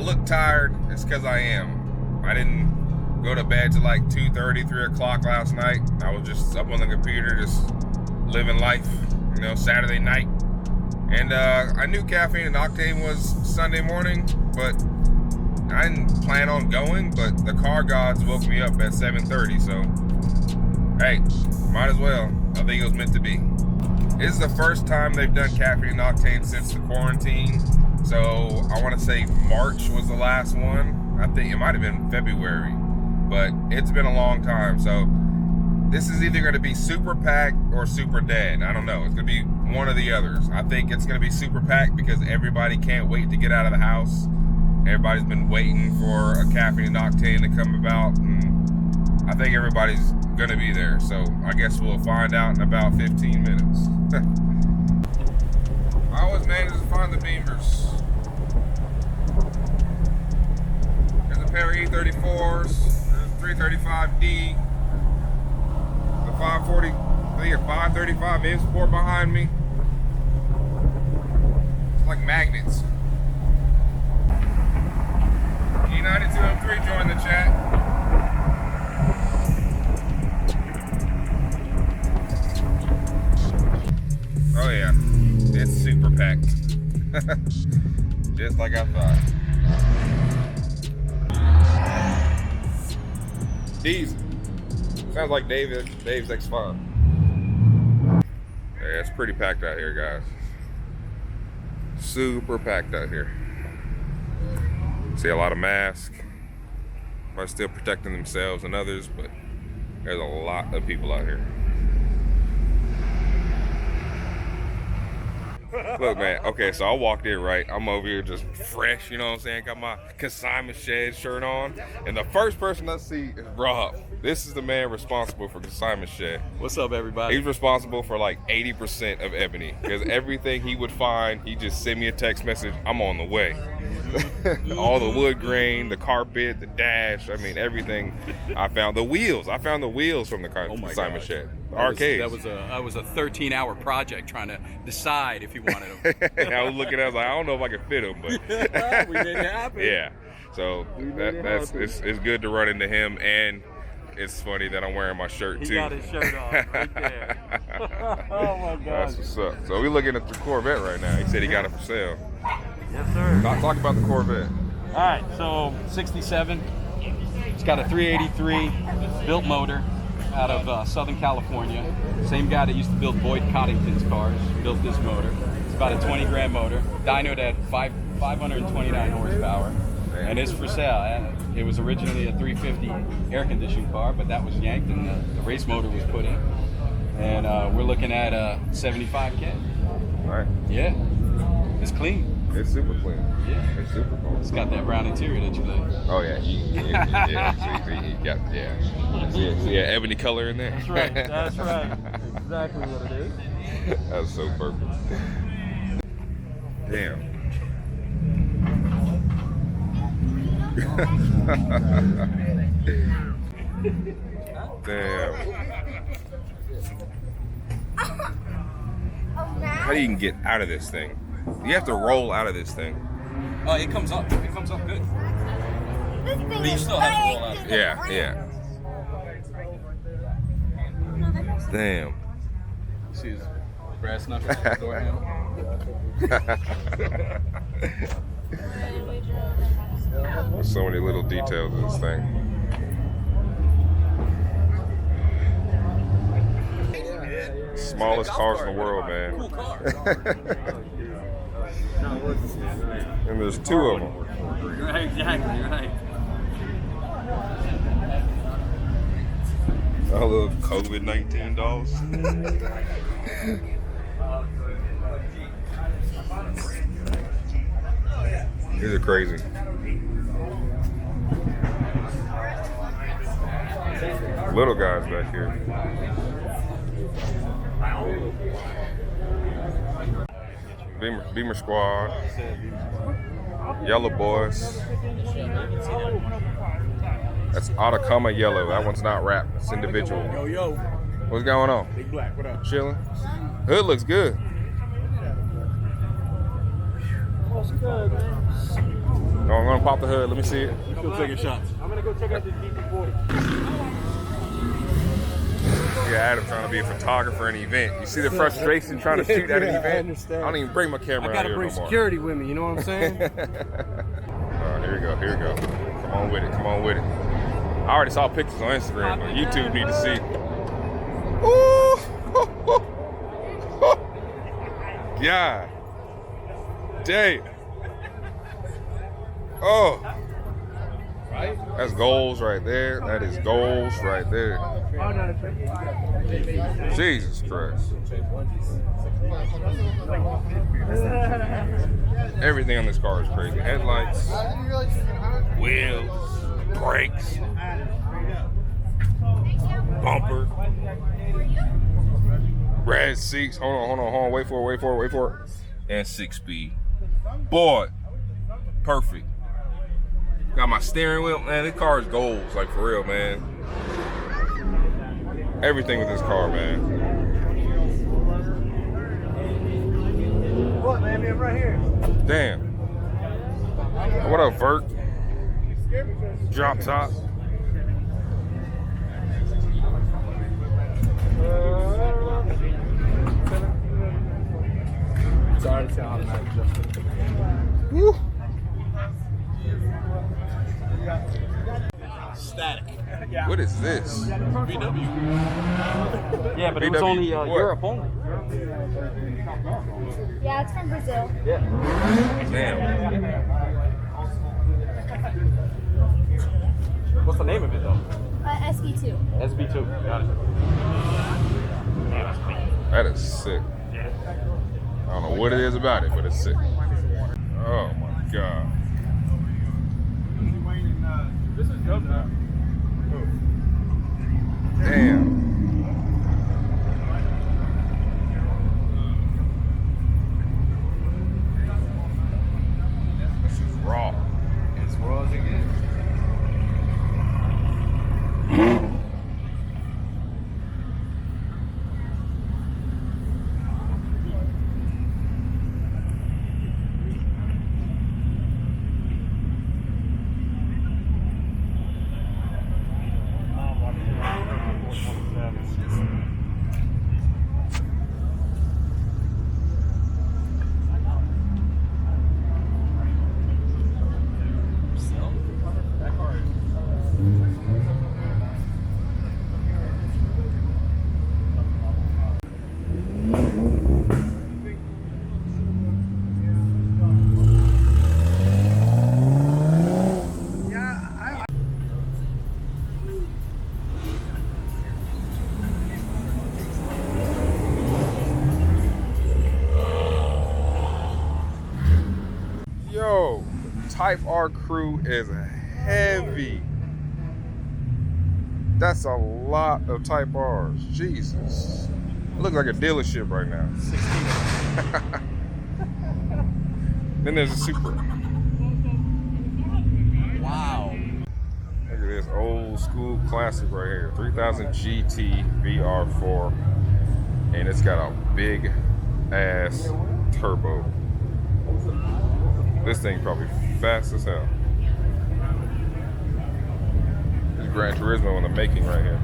look tired, it's because I am. I didn't go to bed till like 2:30, 3 o'clock last night. I was just up on the computer, just living life, you know, Saturday night. And I knew Caffeine and Octane was Sunday morning, but I didn't plan on going, but the car gods woke me up at 7:30, so hey, might as well. I think it was meant to be. This is the first time they've done Caffeine and Octane since the quarantine, so I want to say March was the last one. I think it might have been February, but it's been a long time, so this is either going to be super packed or super dead. I don't know. It's going to be one of the others. I think it's going to be super packed because everybody can't wait to get out of the house. Everybody's been waiting for a Caffeine and Octane to come about, and I think everybody's going to be there. So I guess we'll find out in about 15 minutes. I always manage to find the Beamers. There's a pair of E34s. There's a 335D. The 540, I think a 535 Import behind me. It's like magnets. E92M3 joined the chat. Oh yeah, it's super packed. Just like I thought. Diesel. Sounds like Dave's X5. Yeah, it's pretty packed out here, guys. Super packed out here. See a lot of masks. Everybody's still protecting themselves and others, but there's a lot of people out here. Look, man, okay, so I walked in, right? I'm over here just fresh, you know what I'm saying? Got my Consignment Shed shirt on. And the first person I see is Rob. This is the man responsible for Consignment Shed. What's up, everybody? He's responsible for like 80% of Ebony. Because everything he would find, he just send me a text message, I'm on the way. All the wood grain, the carpet, the dash, I mean, everything I found. The wheels. I found the wheels from the Consignment Shed. Arcades. That was a 13-hour project trying to decide if you wanted them. I was looking at it, I was like, I don't know if I can fit them, but we made it happen. Yeah. So it's good to run into him, and it's funny that I'm wearing my shirt too. He got his shirt on right there. Oh my God. That's what's up. So we're looking at the Corvette right now. He said he got it for sale. Yes, sir. Talk about the Corvette. All right, so 67. It's got a 383 built motor out of Southern California. Same guy that used to build Boyd Coddington's cars built this motor. It's about a 20 grand motor. Dynoed at 529 horsepower. And it's for sale. It was originally a 350 air conditioned car, but that was yanked and the race motor was put in. And we're looking at 75K. All right. Yeah, it's clean. It's super clean. Yeah. It's super clean. It's got that brown interior that you like. Oh yeah, yeah, ebony color in there. That's right. That's right. Exactly what it is. That's so perfect. Damn. Damn. How do you even get out of this thing? You have to roll out of this thing. Oh, it comes up. It comes up good. But you still have to roll out. Yeah, yeah. Damn. See his brass knuckles on the door handle? There's so many little details in this thing. Smallest cars in the world, man. Cool car. And there's two of them. Right, exactly, right. I love COVID-19 dolls. These are crazy. Little guys back here. Beamer Squad. Yellow Boys. That's Atacama Yellow. That one's not wrapped. It's individual. Yo, yo. What's going on? Big Black, what up? Chilling. Hood looks good. What's good, man? No, I'm gonna pop the hood. Let me see it. Go take a shot. I'm gonna go check out this DP40. Yeah, Adam trying to be a photographer in an event. You see the frustration trying to shoot at an event? I understand. I don't even bring my camera I out gotta here bring no more. security with me, you know what I'm saying? Here we go, here we go. Come on with it, come on with it. I already saw pictures on Instagram, but YouTube need to see. Ooh! God. Damn. Oh. That's goals right there. That is goals right there. Jesus Christ. Everything on this car is crazy. Headlights, wheels, brakes, bumper, red seats. Hold on. Wait for it. And 6-speed. Boy, perfect. Got my steering wheel. Man, this car is goals. Like, for real, man. Everything with this car, man. What, man? I'm right here. Damn. What up, Vert? Drop top. Sorry to sound like Woo. Static. What is this? VW. Yeah, but it was VW only what? Europe only. Yeah, it's from Brazil. Yeah. Damn. What's the name of it though? SB2. SB2. Got it. That is sick. I don't know what it is about it, but it's sick. Oh my God. This is dope now. Damn. This is raw. As raw as it gets. Yo, Type R crew is heavy. That's a lot of Type R's. Jesus. It looks like a dealership right now. 16. Then there's a Supra. Wow. Look at this old school classic right here. 3000 GT VR4. And it's got a big ass turbo. This thing probably fast as hell. This is Gran Turismo in the making right here.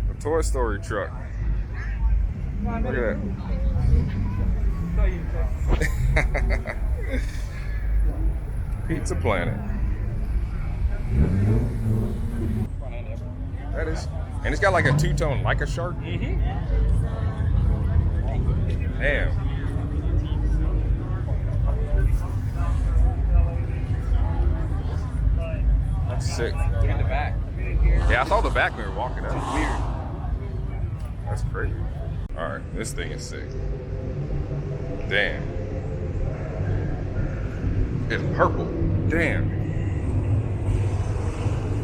The Toy Story truck. Look at that. Pizza Planet. That is, and it's got like a two-tone, like a shark. Damn. That's sick. Look at the back. Yeah, I saw the back mirror walking up. It's weird. That's crazy. All right, this thing is sick. Damn. It's purple. Damn.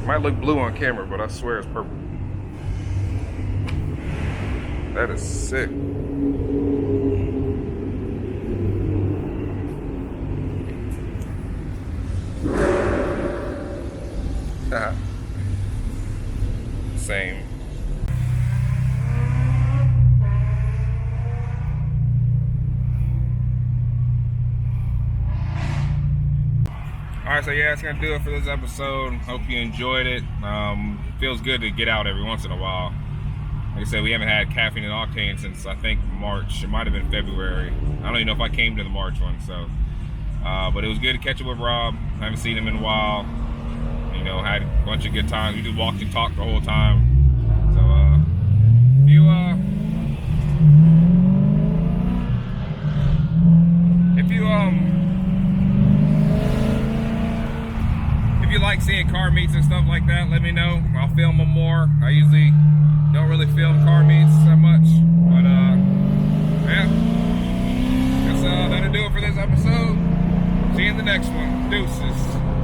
Might look blue on camera, but I swear it's purple. That is sick. Same. All right, so yeah, that's gonna do it for this episode. Hope you enjoyed it. Feels good to get out every once in a while. Like I said, we haven't had Caffeine and Octane since I think March. It might have been February. I don't even know if I came to the March one. So, but it was good to catch up with Rob. I haven't seen him in a while. You know, had a bunch of good times. We just walked and talked the whole time. So, if you like seeing car meets and stuff like that, let me know. I'll film them more. I usually don't really film car meets that much, but yeah. Guess that'll do it for this episode. See you in the next one. Deuces.